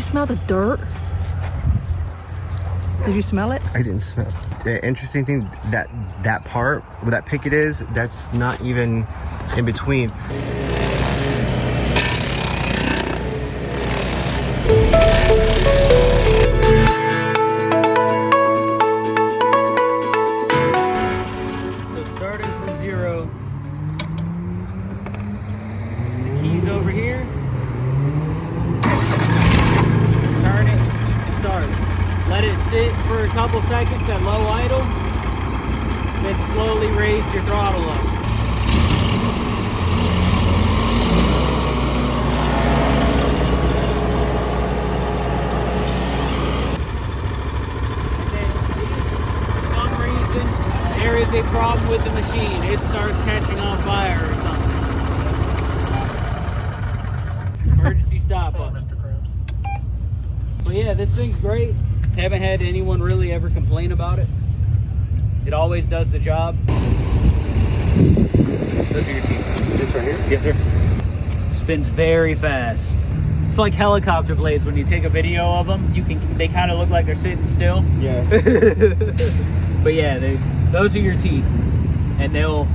smell the dirt? Did you smell it? I didn't smell. The interesting thing, that part where that picket is, that's not even in between. So starting from 0, the keys over here, turn it, starts. Let it sit for a couple seconds at low idle, then slowly raise your throttle up. For some reason, there is a problem with the machine. It starts catching on fire or something. Emergency stop button. But yeah, this thing's great. Haven't had anyone really ever complain about it. It always does the job. Those are your teeth. This right here? Yes, sir. Spins very fast. It's like helicopter blades. When you take a video of them, they kind of look like they're sitting still. Yeah. But yeah, those are your teeth, and they'll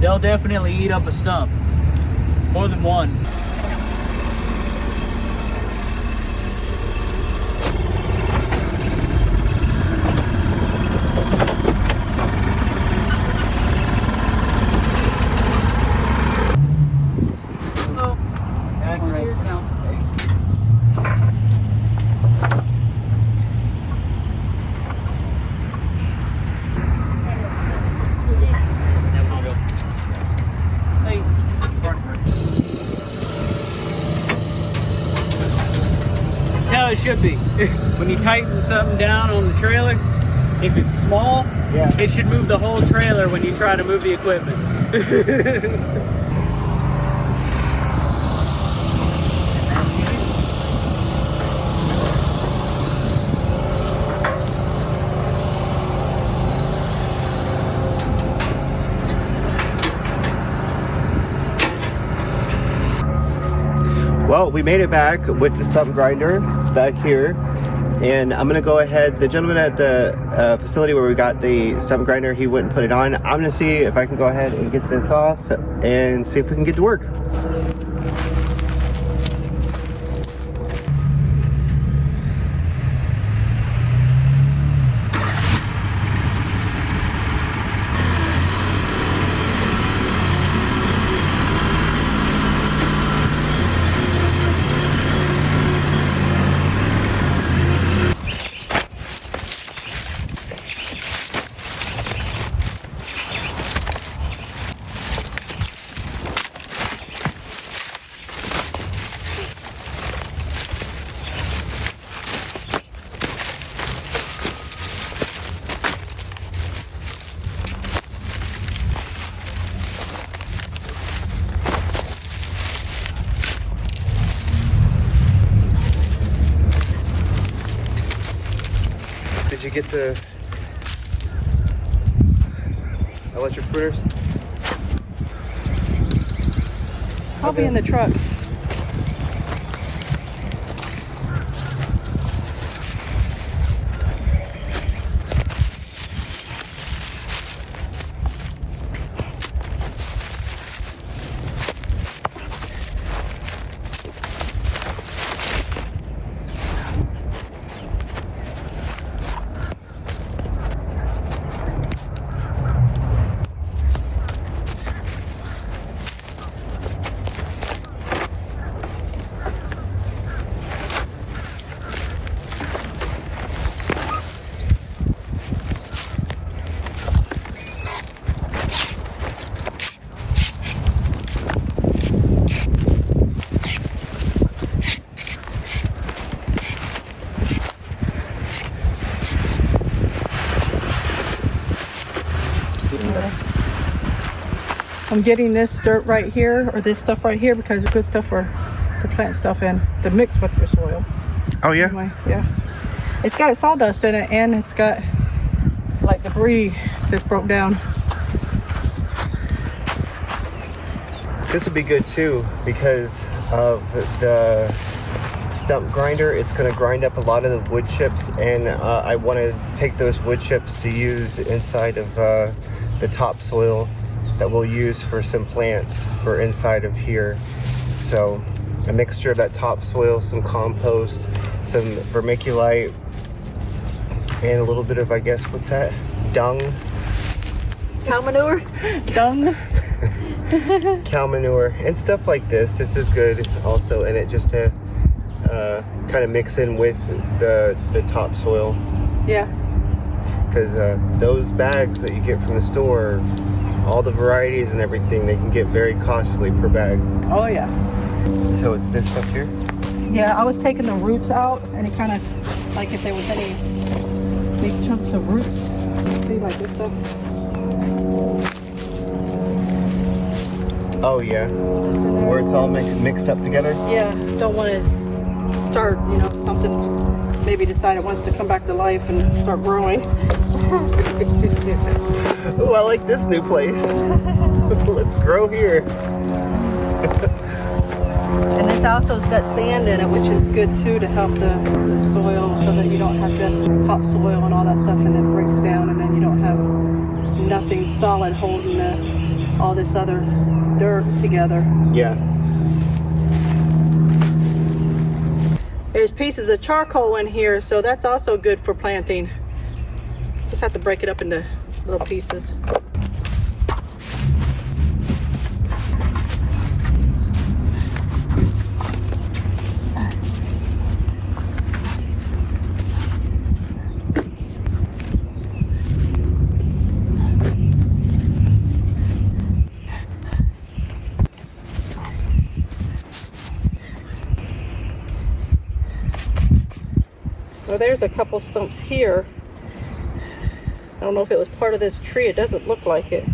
definitely eat up a stump. More than one. How it should be. When you tighten something down on the trailer, if it's small, yeah, it should move the whole trailer when you try to move the equipment. Well, we made it back with the stump grinder back here, and I'm gonna go ahead. The gentleman at the facility where we got the stump grinder, he wouldn't put it on. I'm gonna see if I can go ahead and get this off and see if we can get to work. Did you get the electric pruners? Probably in the truck. I'm getting this dirt right here, or this stuff right here, because it's good stuff for to plant stuff in to mix with your soil. Oh yeah? Anyway, yeah. It's got sawdust in it, and it's got like debris that's broke down. This would be good too because of the stump grinder. It's going to grind up a lot of the wood chips, and I want to take those wood chips to use inside of the topsoil that we'll use for some plants for inside of here. So a mixture of that topsoil, some compost, some vermiculite, and a little bit of, I guess, what's that? Dung? Cow manure? Dung? Cow manure and stuff like this. This is good also in it, just to kind of mix in with the topsoil. Yeah. Because those bags that you get from the store, all the varieties and everything, they can get very costly per bag. Oh yeah. So it's this stuff here? Yeah, I was taking the roots out, and it kind of, like if there was any big chunks of roots, see, like this stuff. Oh yeah, where it's all mixed up together? Yeah, don't want to start, you know, something, maybe decide it wants to come back to life and start growing. Oh, I like this new place. Let's grow here. And this also's got sand in it, which is good too, to help the soil, so that you don't have just topsoil and all that stuff and it breaks down, and then you don't have nothing solid holding all this other dirt together. Yeah. There's pieces of charcoal in here, so that's also good for planting. Just have to break it up into little pieces. Well, there's a couple stumps here. I don't know if it was part of this tree. It doesn't look like it.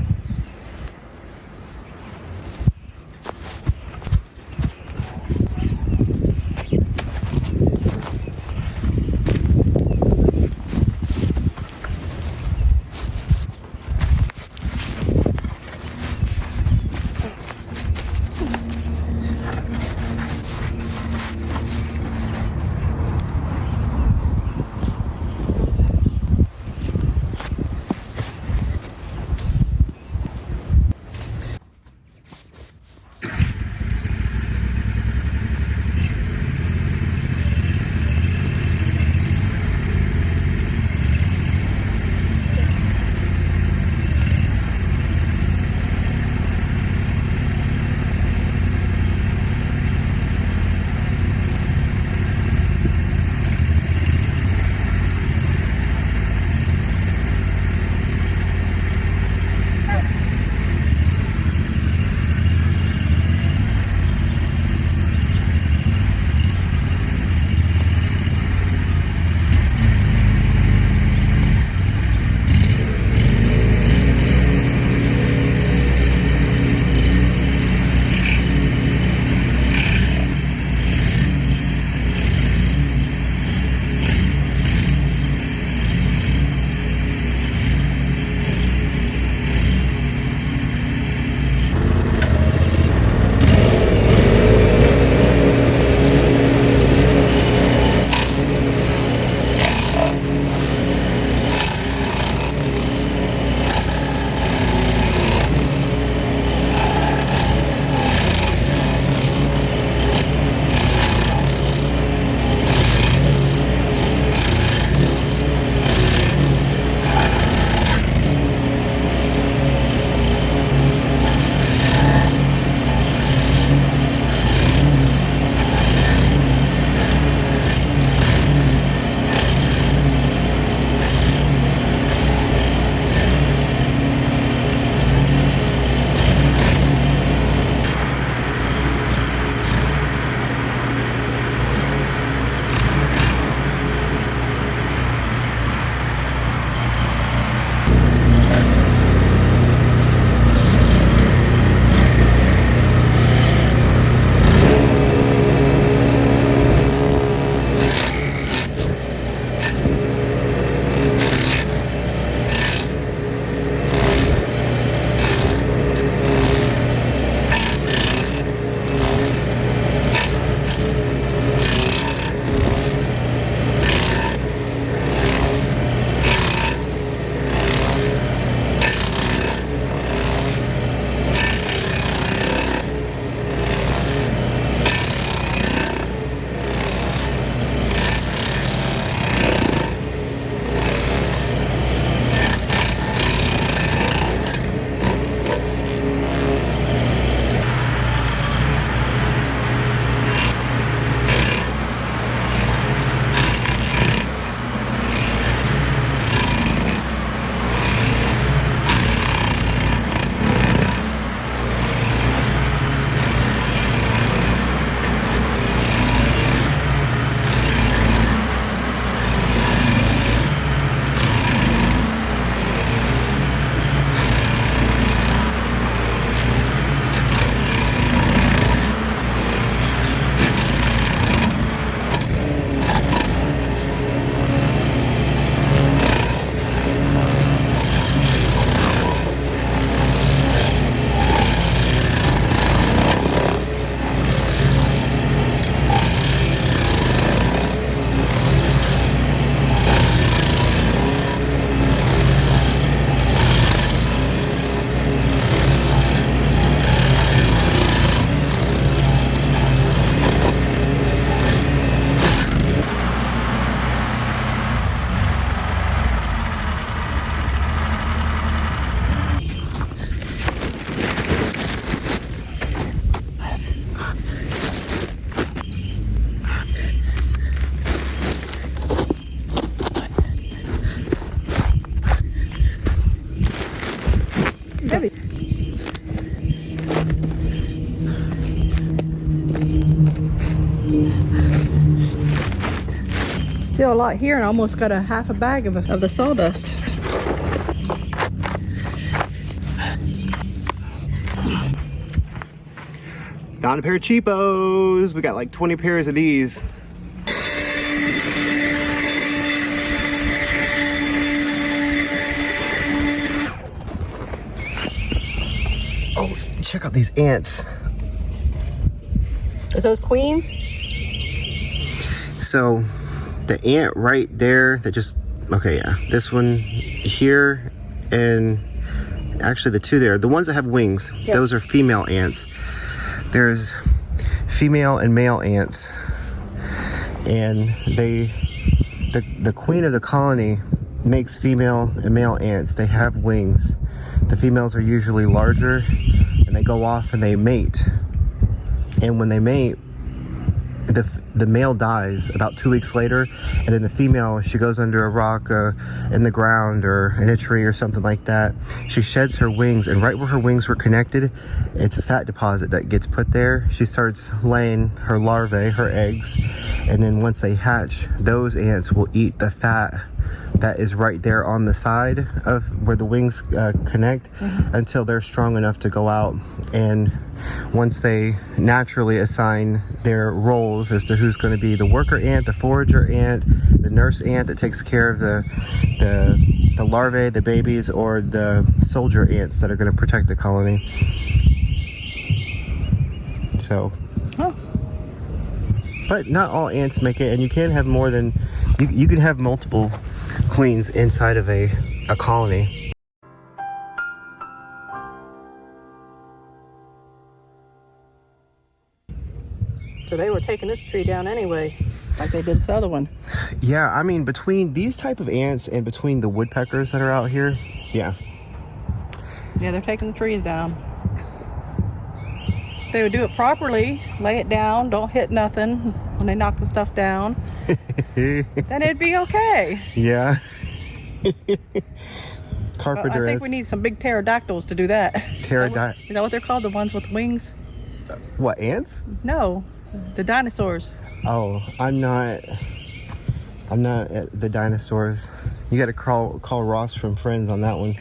still a lot here, and I almost got a half a bag of the sawdust. Found a pair of cheapos. We got like 20 pairs of these. Oh, check out these ants. Is those queens? So the ant right there that just, okay, yeah, this one here, and actually the two there, the ones that have wings, yep. Those are female ants. There's female and male ants, and the queen of the colony makes female and male ants. They have wings. The females are usually larger, and they go off and they mate. And when they mate, the male dies about 2 weeks later, and then the female, she goes under a rock in the ground or in a tree or something like that. She sheds her wings, and right where her wings were connected, it's a fat deposit that gets put there. She starts laying her larvae, her eggs, and then once they hatch, those ants will eat the fat that is right there on the side of where the wings connect, until they're strong enough to go out. And once they naturally assign their roles as to who's going to be the worker ant, the forager ant, the nurse ant that takes care of the larvae, the babies, or the soldier ants that are going to protect the colony. So, but not all ants make it, and you can have more than, you can have multiple queens inside of a colony. So they were taking this tree down anyway, like they did this other one. Yeah, I mean, between these type of ants and between the woodpeckers that are out here, yeah. Yeah, they're taking the trees down. If they would do it properly, lay it down, don't hit nothing when they knock the stuff down, then it'd be okay. Yeah. Carpenter. I think we need some big pterodactyls to do that. Is that what they're called? The ones with wings? What, ants? No, the dinosaurs. Oh, I'm not at the dinosaurs. You got to call Ross from Friends on that one.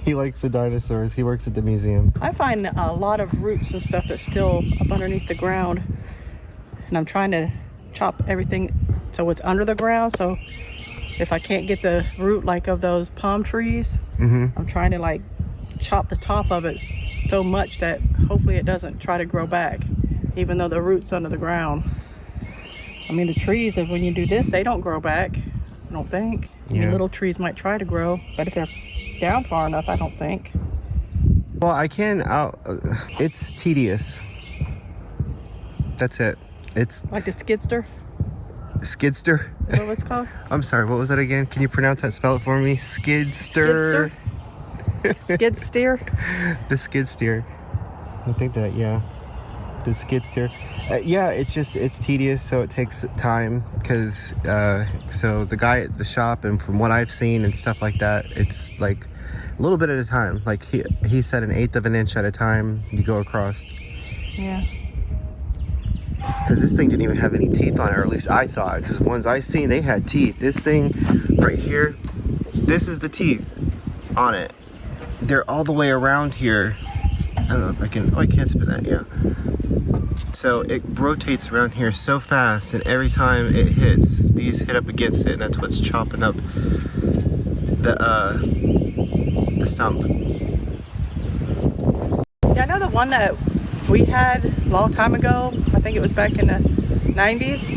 He likes the dinosaurs. He works at the museum. I find a lot of roots and stuff that's still up underneath the ground, and I'm trying to chop everything so it's under the ground. So if I can't get the root like of those palm trees, I'm trying to like chop the top of it so much that hopefully it doesn't try to grow back, even though the root's under the ground. I mean, the trees, when you do this, they don't grow back, I don't think. I mean, little trees might try to grow, but if they're down far enough, I don't think. Well, I can, it's tedious. That's it. It's like the skidster? Skidster? Is that what it's called? I'm sorry, what was that again? Can you pronounce that, spell it for me? Skidster? Skid steer? The skid steer. I think that, yeah. The skid steer. Yeah, it's tedious, so it takes time, because so the guy at the shop, and from what I've seen and stuff like that, it's like a little bit at a time. Like he said, 1/8 of an inch at a time you go across. Yeah. Because this thing didn't even have any teeth on it, or at least I thought, because the ones I seen, they had teeth. This thing right here, this is the teeth on it. They're all the way around here. I don't know if I can, I can't spin that, yeah. So it rotates around here so fast, and every time it hits, these hit up against it, and that's what's chopping up the stump. Yeah, I know the one that we had a long time ago, I think it was back in the 90s,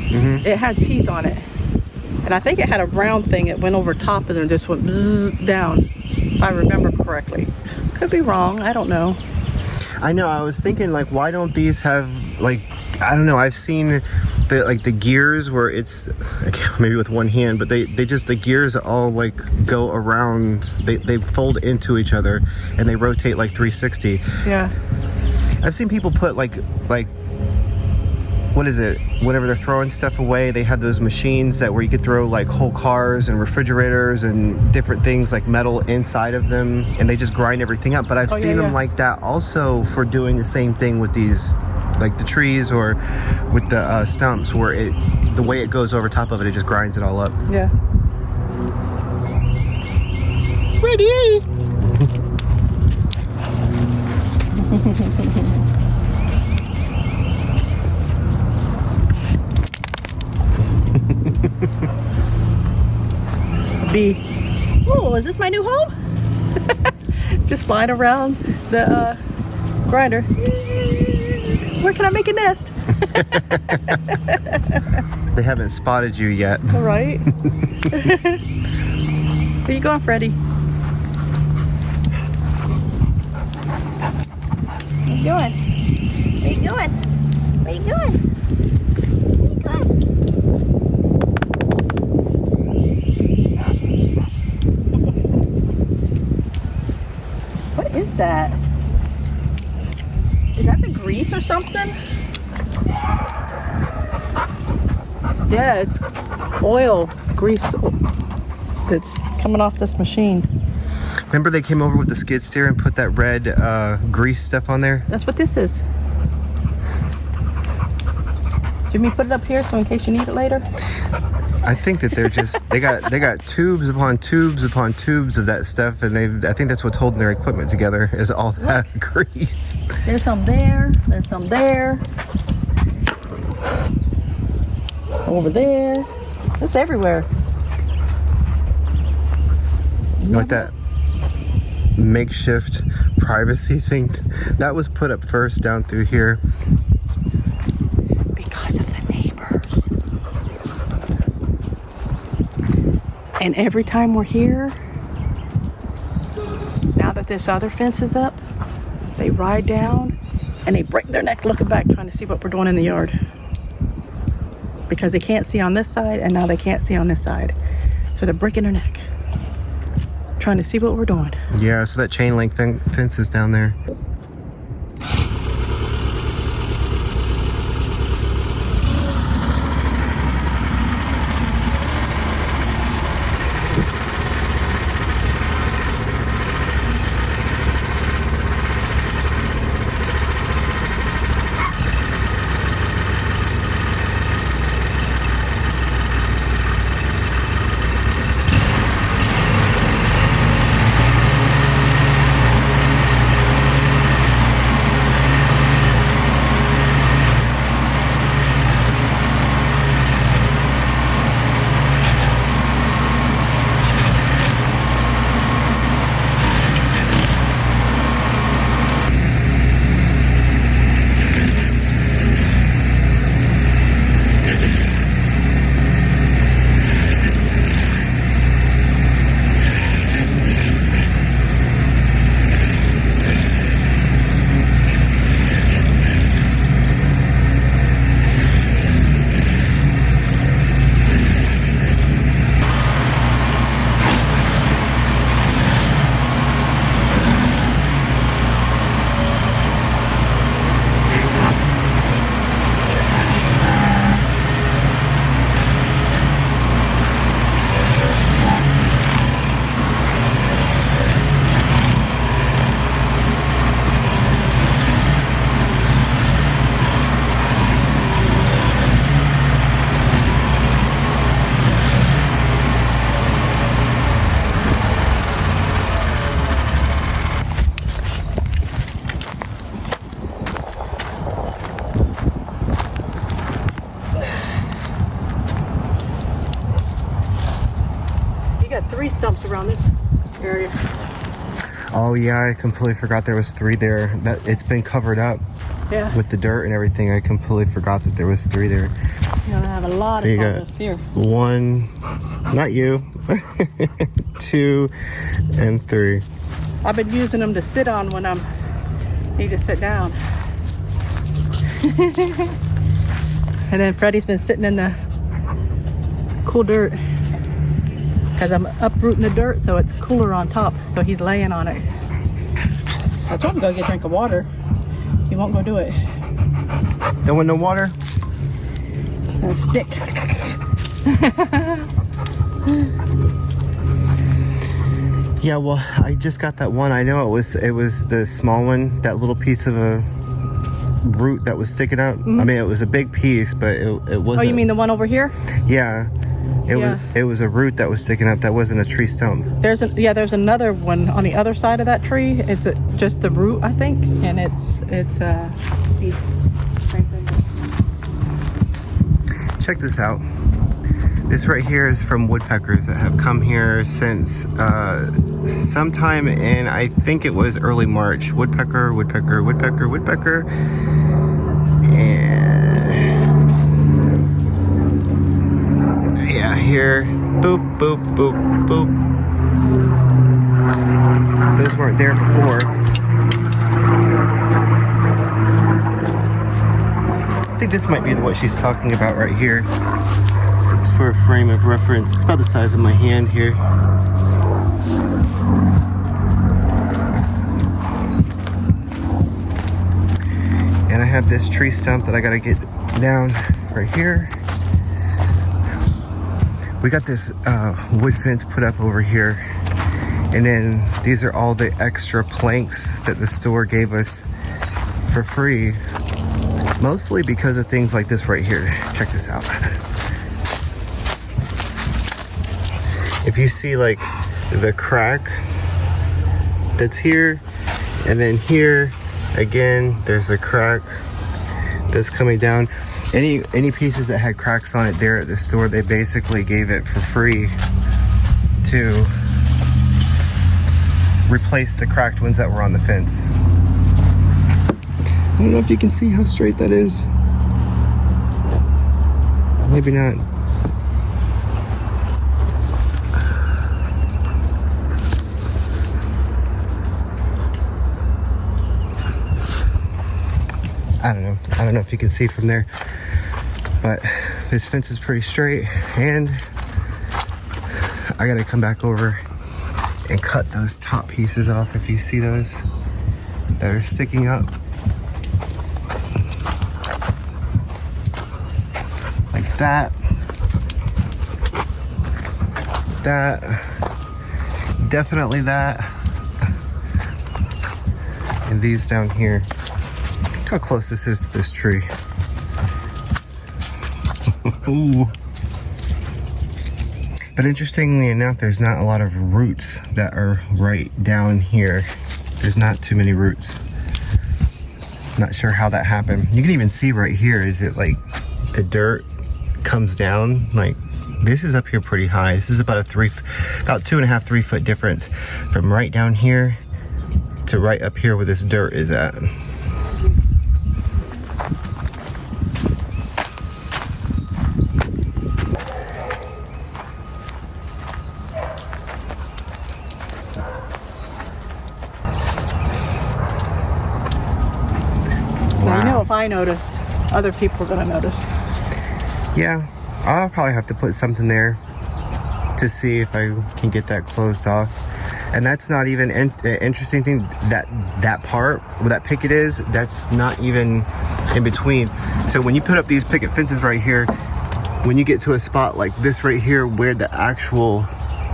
it had teeth on it. And I think it had a round thing, it went over top of it and just went bzzz down, if I remember correctly. Could be wrong, I don't know. I know, I was thinking, like, why don't these have, like, I don't know, I've seen the gears where it's, maybe with one hand, but they just, the gears all like go around, they fold into each other, and they rotate like 360. Yeah. I've seen people put like what is it, whenever they're throwing stuff away, they have those machines that where you could throw like whole cars and refrigerators and different things like metal inside of them, and they just grind everything up. But I've seen them like that also for doing the same thing with these, like the trees or with the stumps, where the way it goes over top of it, it just grinds it all up. Yeah. Ready? B. Oh, is this my new home? Just flying around the grinder. Where can I make a nest? They haven't spotted you yet. All right. Where you going, Freddie? Where you going? Where you going? Where you going? Where you going? What is that? Is that the grease or something? Yeah, it's oil, grease that's coming off this machine. Remember they came over with the skid steer and put that red grease stuff on there? That's what this is. Jimmy, put it up here so in case you need it later. I think that they're just they got tubes upon tubes upon tubes of that stuff, and I think that's what's holding their equipment together is all that grease. There's some there. There's some there. Over there. It's everywhere. Like that makeshift privacy thing that was put up first down through here. Because of the neighbors. And every time we're here, now that this other fence is up, they ride down and they break their neck looking back trying to see what we're doing in the yard. Because they can't see on this side and now they can't see on this side. So they're breaking their neck trying to see what we're doing. Yeah, so that chain link fence is down there. Got 3 stumps around this area. Oh yeah, I completely forgot there was 3 there. That it's been covered up. Yeah. With the dirt and everything, I completely forgot that there was 3 there. You're gonna have a lot of sawdust here. 1, not you, 2, and 3. I've been using them to sit on when I'm need to sit down. And then Freddie's been sitting in the cool dirt because I'm uprooting the dirt so it's cooler on top, so he's laying on it. I told him to go get a drink of water. He won't go do it. Don't want no water? A stick. Yeah, well, I just got that one. I know it was the small one, that little piece of a root that was sticking up. I mean, it was a big piece, but it wasn't. Oh, you mean the one over here? Yeah. It was a root that was sticking up. That wasn't a tree stump. There's another one on the other side of that tree. It's just the root, I think, and it's same thing. Check this out. This right here is from woodpeckers that have come here since sometime in, I think it was early March. Woodpecker, woodpecker, woodpecker, woodpecker, and yeah, here, boop, boop, boop, boop. Those weren't there before. I think this might be what she's talking about right here. It's for a frame of reference. It's about the size of my hand here. And I have this tree stump that I gotta get down right here. We got this wood fence put up over here, and then these are all the extra planks that the store gave us for free, mostly because of things like this right here. Check this out. If you see like the crack that's here, and then here again there's a crack that's coming down. Any pieces that had cracks on it there at the store, they basically gave it for free to replace the cracked ones that were on the fence. I don't know if you can see how straight that is. Maybe not. I don't know if you can see from there, but this fence is pretty straight, and I gotta come back over and cut those top pieces off. If you see those that are sticking up like that, definitely that, and these down here. How close this is to this tree. Ooh. But interestingly enough, there's not a lot of roots that are right down here. There's not too many roots. Not sure how that happened. You can even see right here, is it like the dirt comes down? Like this is up here pretty high. This is about about 2.5, 3 foot difference from right down here to right up here where this dirt is at. If I noticed, other people are gonna notice. Yeah, I'll probably have to put something there to see if I can get that closed off. And that's not even the interesting thing, that part where that picket is, that's not even in between. So when you put up these picket fences right here, when you get to a spot like this right here where the actual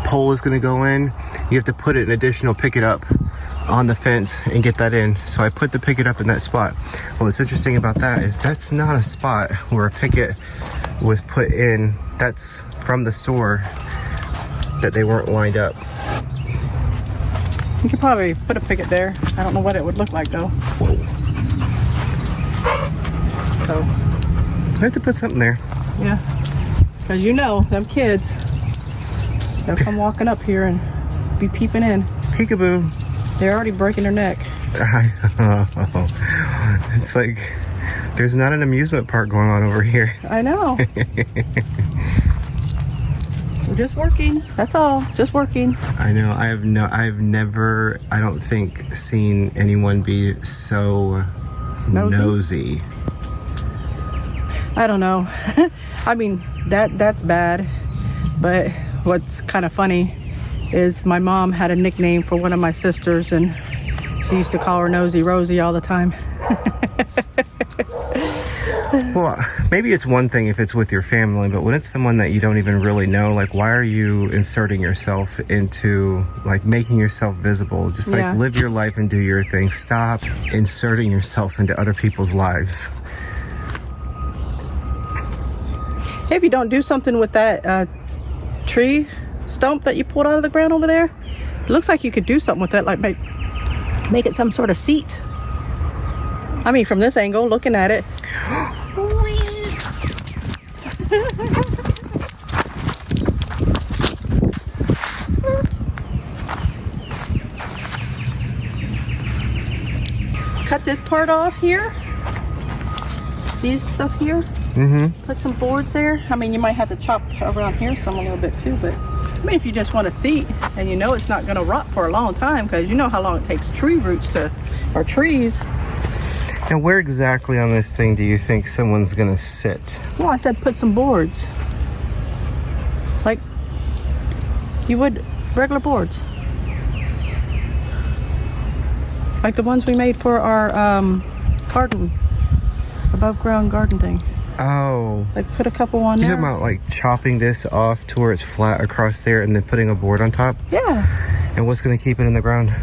pole is gonna go in, you have to put an additional picket up on the fence and get that in. So I put the picket up in that spot. Well, what's interesting about that is that's not a spot where a picket was put in. That's from the store that they weren't lined up. You could probably put a picket there. I don't know what it would look like though. Whoa. So I have to put something there. yeah, because you know them kids, they'll come walking up here and be peeping in. Peekaboo. They're already breaking their neck. I know. It's like there's not an amusement park going on over here. I know. We're just working. That's all. Just working. I know. I've never, I don't think, seen anyone be so nosy. I don't know. I mean, that's bad. But what's kind of funny is my mom had a nickname for one of my sisters, and she used to call her Nosy Rosie all the time. Well, maybe it's one thing if it's with your family, but when it's someone that you don't even really know, like, why are you inserting yourself into, like, making yourself visible? Just, like, Yeah. live your life and do your thing. Stop inserting yourself into other people's lives. Hey, if you don't do something with that tree stump that you pulled out of the ground over there, it looks like you could do something with that, like make it some sort of seat. I mean, from this angle, looking at it. Cut this part off here. These stuff here. Put some boards there. I mean, you might have to chop around here some a little bit too, but I mean, if you just want a seat and you know it's not going to rot for a long time, because you know how long it takes tree roots to, or trees. And where exactly on this thing do you think someone's gonna sit? Well, I said put some boards. Like you would regular boards. Like the ones we made for our garden, above ground garden thing. Oh. Like put a couple on You're there. talking about like chopping this off to where it's flat across there and then putting a board on top? Yeah. And what's gonna keep it in the ground?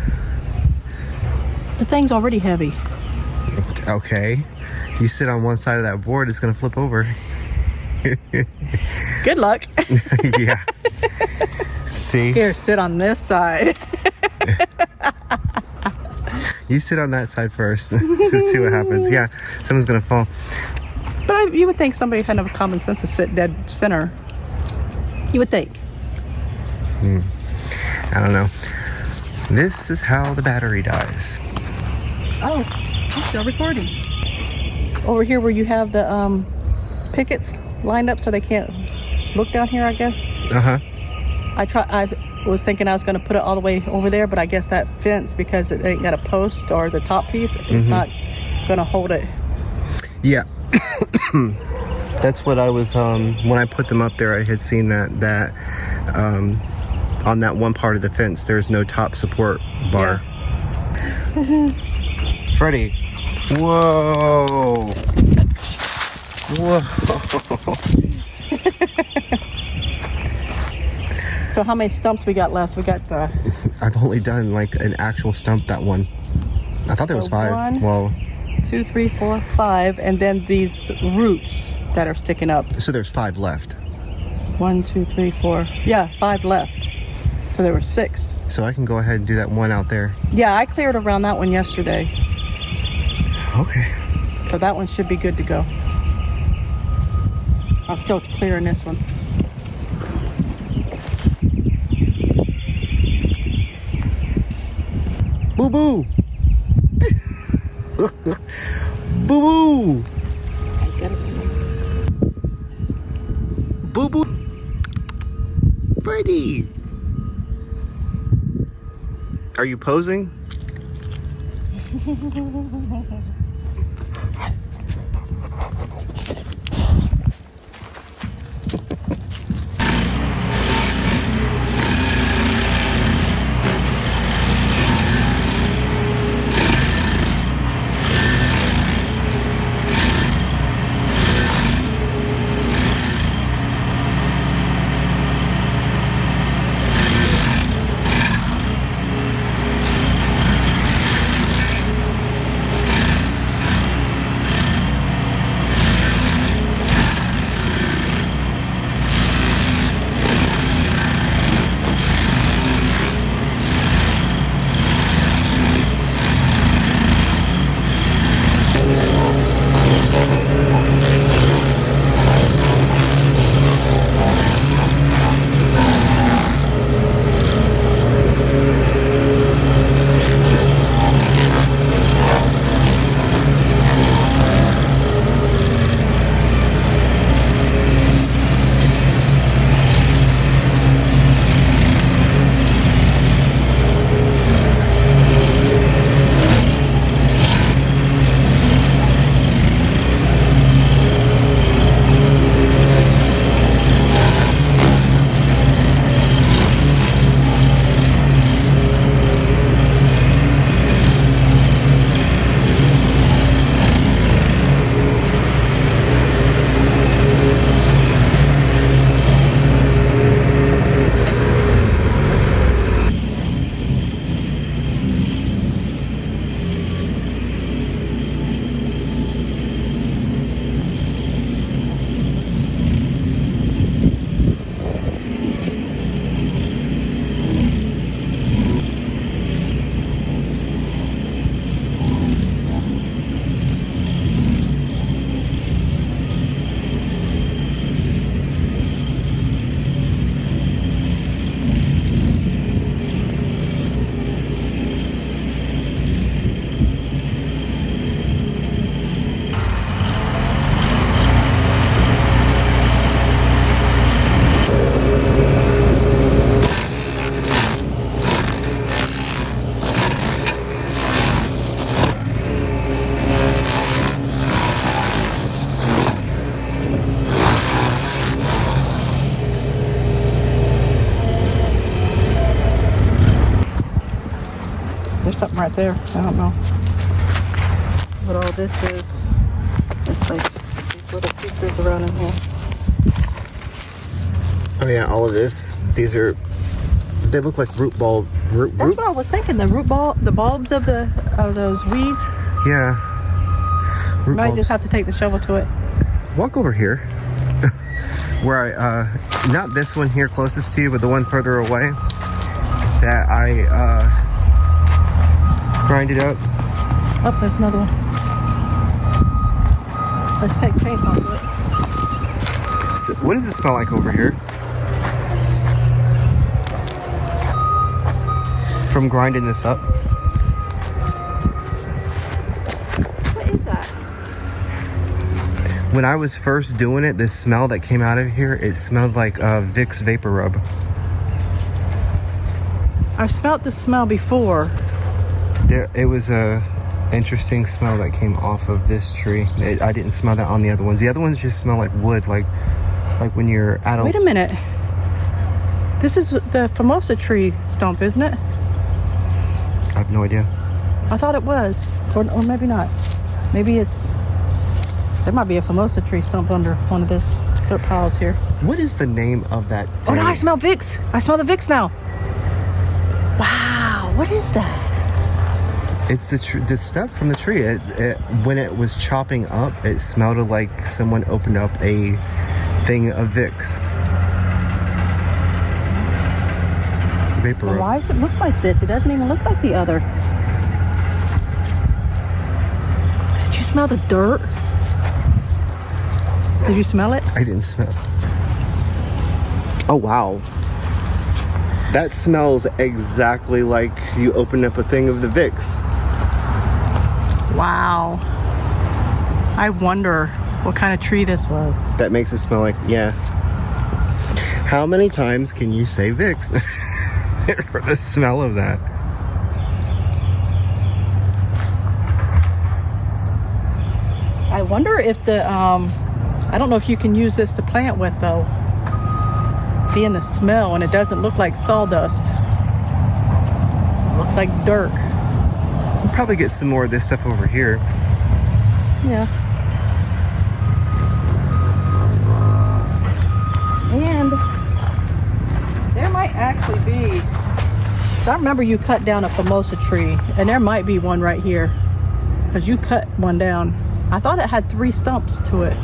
The thing's already heavy. Okay. You sit on one side of that board, it's gonna flip over. Good luck. Yeah. See? Here, sit on this side. You sit on that side first. See what happens. Yeah, someone's gonna fall. But you would think somebody had enough common sense to sit dead center. You would think. I don't know. This is how the battery dies. Oh, I'm still recording. Over here where you have the pickets lined up so they can't look down here, I guess. Uh-huh. I was thinking I was going to put it all the way over there, but I guess that fence, because it ain't got a post or the top piece, it's not going to hold it. Yeah. That's what I was, when I put them up there, I had seen that on that one part of the fence, there's no top support bar. Yeah. Freddie. Whoa. Whoa. So how many stumps we got left? We got the... I've only done like an actual stump, that one. I thought there was 5. One. Well, 2, 3, 4, 5, and then these roots that are sticking up. so there's 5 left. 1, 2, 3, 4. Yeah, 5 left. So there were 6. So I can go ahead and do that one out there. Yeah, I cleared around that one yesterday. Okay. So that one should be good to go. I'm still clearing this one. Boo boo. Boo boo. I got it. Boo boo. Freddie. Are you posing? something right there. I don't know what all this is. It's like these little pieces around in here. Oh yeah, all of this. These are, they look like root bulb. That's what I was thinking. The bulbs of those weeds. Yeah. You might just have to take the shovel to it. Walk over here. Where I, not this one here closest to you, but the one further away that I grinded up. Oh, there's another one. Let's take chainsaw to it. So what does it smell like over here? From grinding this up. What is that? When I was first doing it, the smell that came out of here, it smelled like Vicks Vapor Rub. I've smelled this smell before. It was a interesting smell that came off of this tree. I didn't smell that on the other ones. The other ones just smell like wood, like when you're at a... Wait a minute. This is the Formosa tree stump, isn't it? I have no idea. I thought it was, or maybe not. Maybe it's. There might be a Formosa tree stump under one of this dirt piles here. What is the name of that thing? Oh no, I smell Vicks. I smell the Vicks now. Wow, what is that? It's the stuff from the tree. When it was chopping up, it smelled like someone opened up a thing of Vicks. Vapor Well, Rub. why does it look like this? It doesn't even look like the other. Did you smell the dirt? Did you smell it? I didn't smell. Oh wow. That smells exactly like you opened up a thing of the Vicks. Wow. I wonder what kind of tree this was. That makes it smell like, yeah. How many times can you say Vicks for the smell of that? I wonder if the, I don't know if you can use this to plant with though. Being the smell, and it doesn't look like sawdust. It looks like dirt. We'll probably get some more of this stuff over here. Yeah. And there might actually be, I remember you cut down a Formosa tree, and there might be one right here, because you cut one down. I thought it had 3 stumps to it.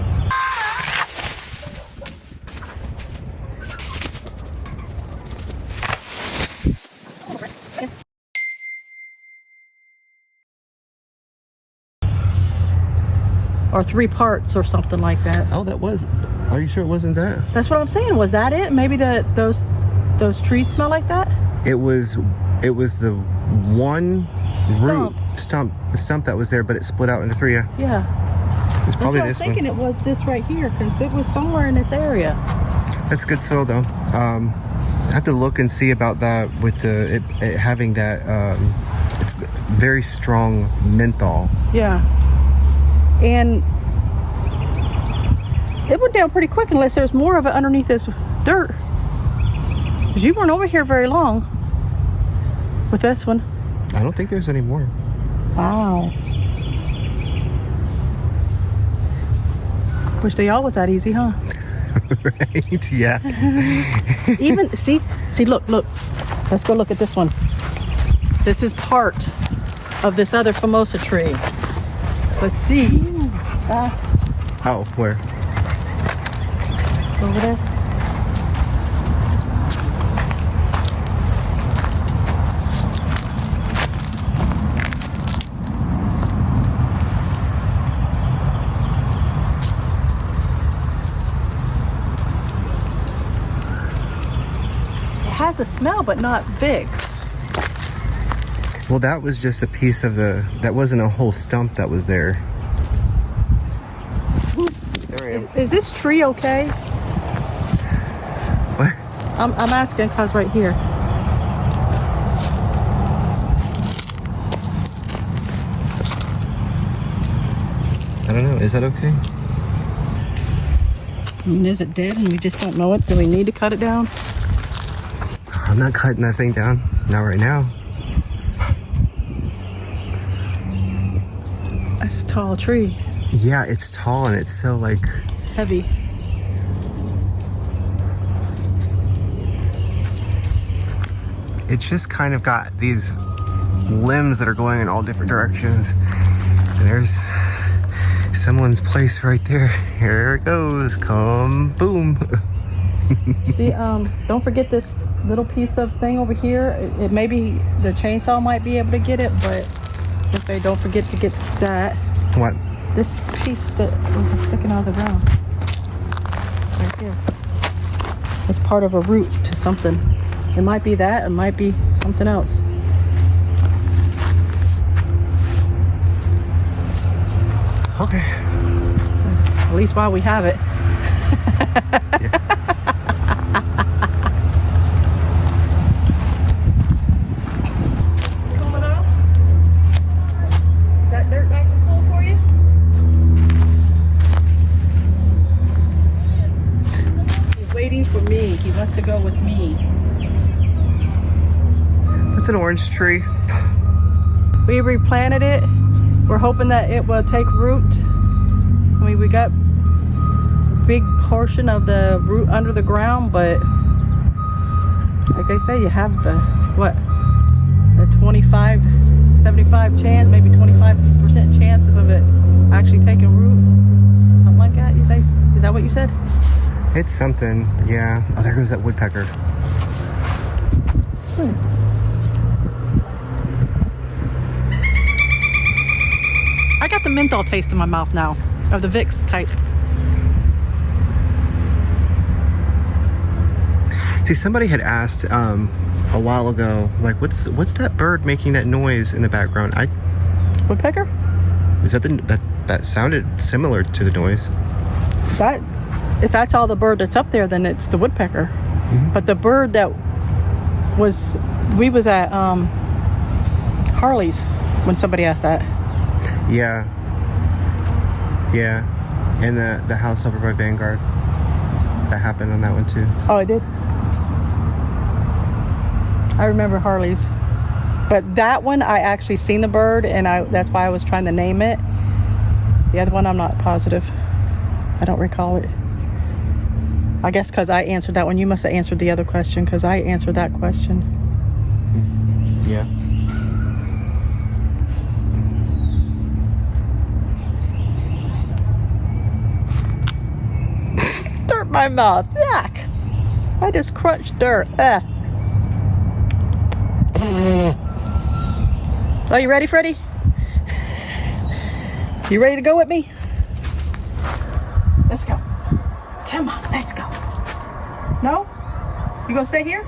Or 3 parts or something like that. Oh, that was, are you sure it wasn't that? That's what I'm saying. Was that it? Maybe those trees smell like that? It was the one the stump that was there, but it split out into 3. Yeah. It's probably I was thinking it was this right here, because it was somewhere in this area. That's good soil though. I have to look and see about that with it having that. It's very strong menthol. Yeah. And it went down pretty quick unless there's more of it underneath this dirt. Because you weren't over here very long with this one. I don't think there's any more. Wow. Wish they all was that easy, huh? Right? Yeah. Even, see, look. Let's go look at this one. This is part of this other Formosa tree. Let's see. Oh, where? Over there. It has a smell, but not Vicks. Well, that was just a piece of that wasn't a whole stump that was there. There I am. Is this tree okay? What? I'm asking because right here. I don't know. Is that okay? I mean, is it dead and we just don't know it? Do we need to cut it down? I'm not cutting that thing down. Not right now. That's a tall tree. Yeah, it's tall and it's so like Heavy. it's just kind of got these limbs that are going in all different directions. And there's someone's place right there. Here it goes. Come boom. Don't forget this little piece of thing over here. It maybe the chainsaw might be able to get it, but just say don't forget to get that. What? This piece that was sticking out of the ground. Right here. It's part of a root to something. It might be that, it might be something else. Okay. At least while we have it. Yeah. Coming off? Is that dirt nice and cool for you? He's waiting for me. He wants to go with me. That's an orange tree. We replanted it. We're hoping that it will take root. I mean, we got a big portion of the root under the ground, but like they say, you have what, a 25, 75 chance, maybe 25% chance of it actually taking root. Something like that, you say? Is that what you said? It's something, yeah. Oh, there goes that woodpecker. I got the menthol taste in my mouth now, of the Vicks type. See, somebody had asked a while ago, like, what's that bird making that noise in the background? Woodpecker? Is that that sounded similar to the noise? That, if that's all the bird that's up there, then it's the woodpecker. Mm-hmm. But the bird that we was at Harley's when somebody asked that. Yeah. Yeah. And the house over by Vanguard. That happened on that one too. Oh, I did. I remember Harley's. But that one, I actually seen the bird, and that's why I was trying to name it. The other one, I'm not positive. I don't recall it. I guess because I answered that one. You must have answered the other question, because I answered that question. Yeah. Dirt in my mouth. Yuck. I just crunched dirt. Are you ready, Freddie? You ready to go with me? Let's go. Come on, let's go. No? You gonna stay here?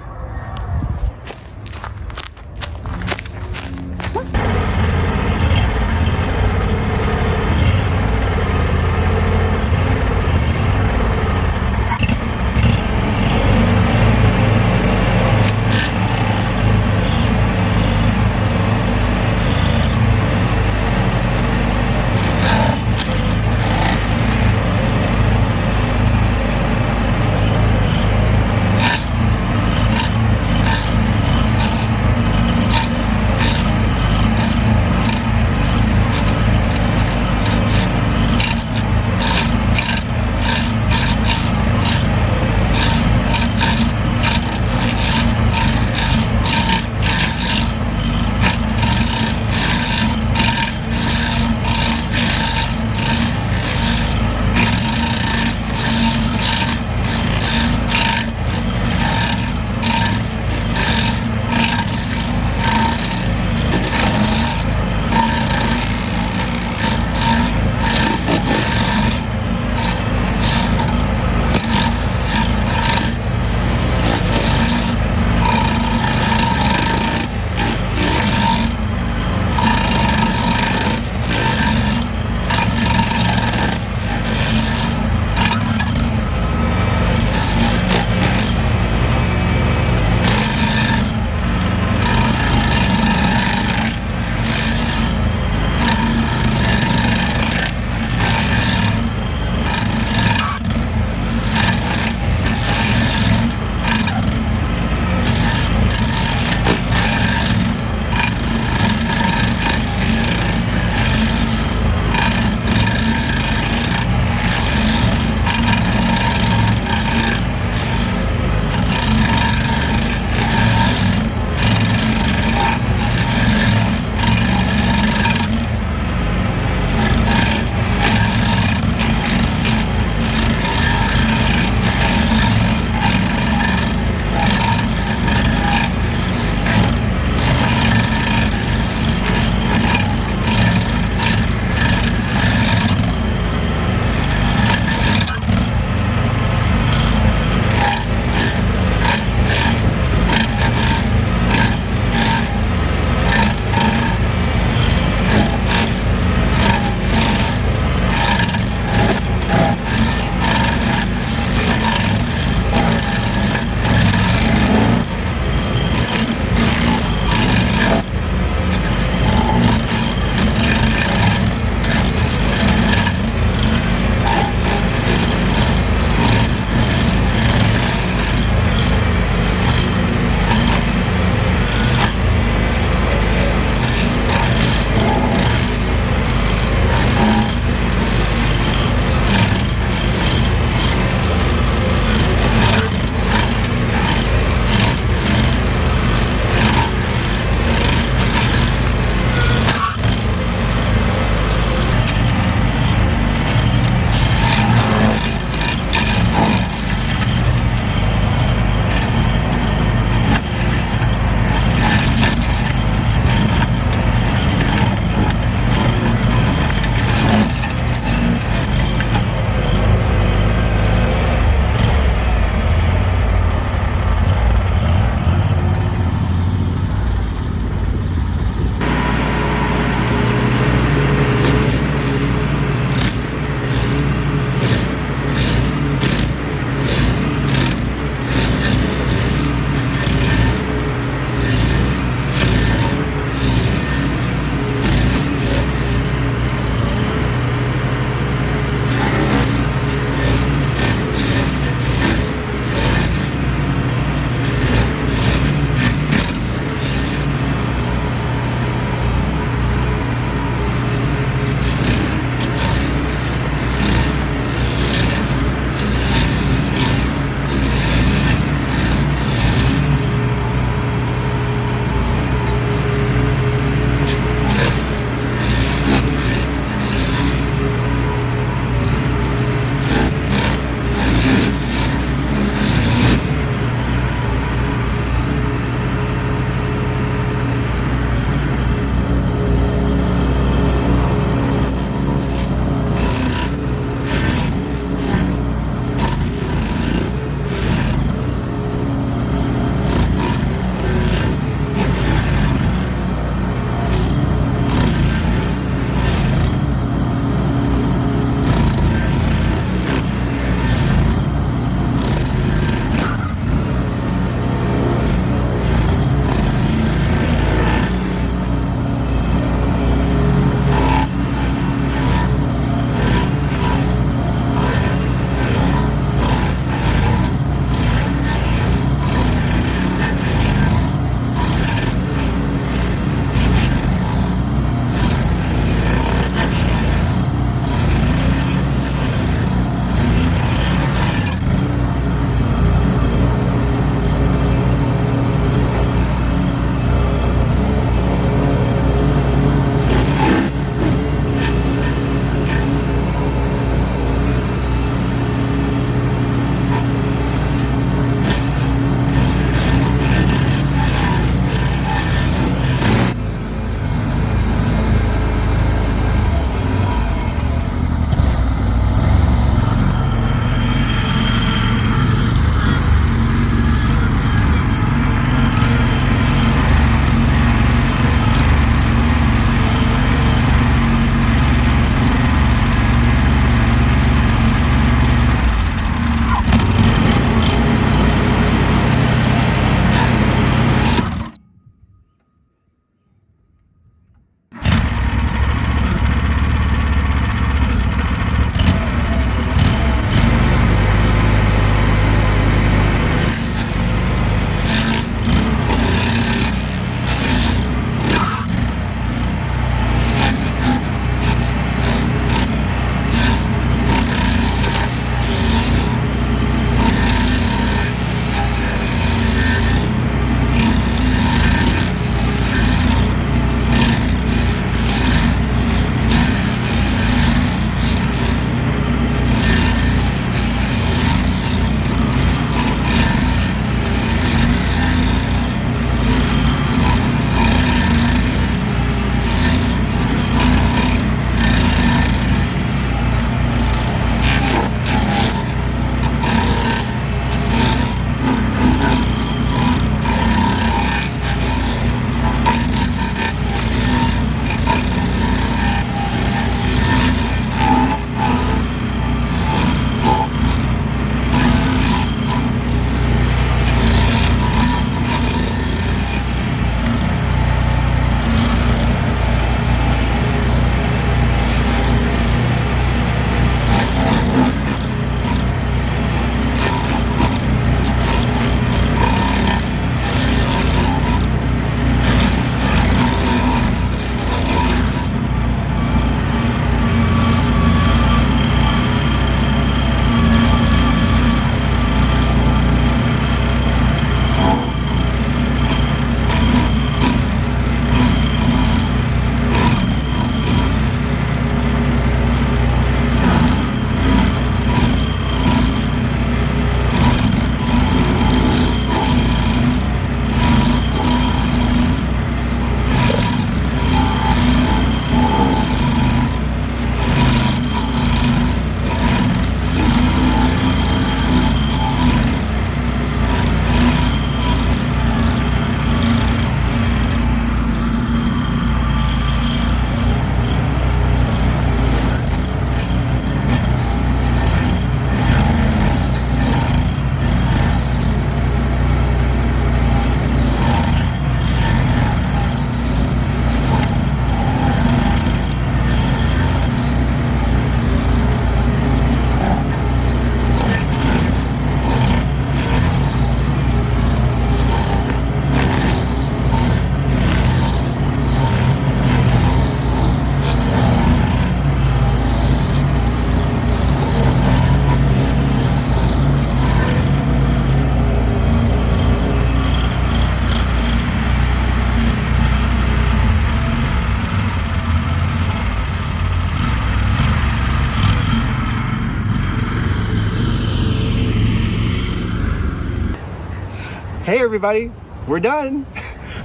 Hey everybody, we're done.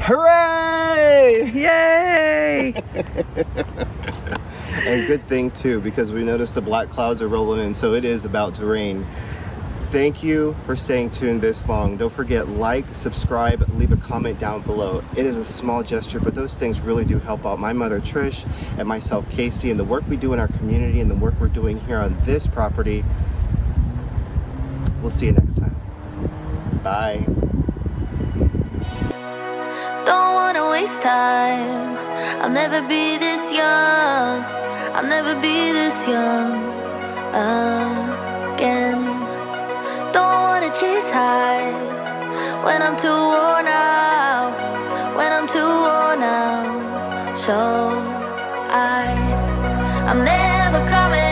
Hooray! Yay! And good thing too, because we noticed the black clouds are rolling in, so it is about to rain. Thank you for staying tuned this long. Don't forget, like, subscribe, leave a comment down below. It is a small gesture, but those things really do help out my mother Trish and myself Casey, and the work we do in our community and the work we're doing here on this property. We'll see you next time. Bye. Don't wanna waste time. I'll never be this young. I'll never be this young again. Don't wanna chase highs when I'm too worn out. When I'm too worn out. So I'm never coming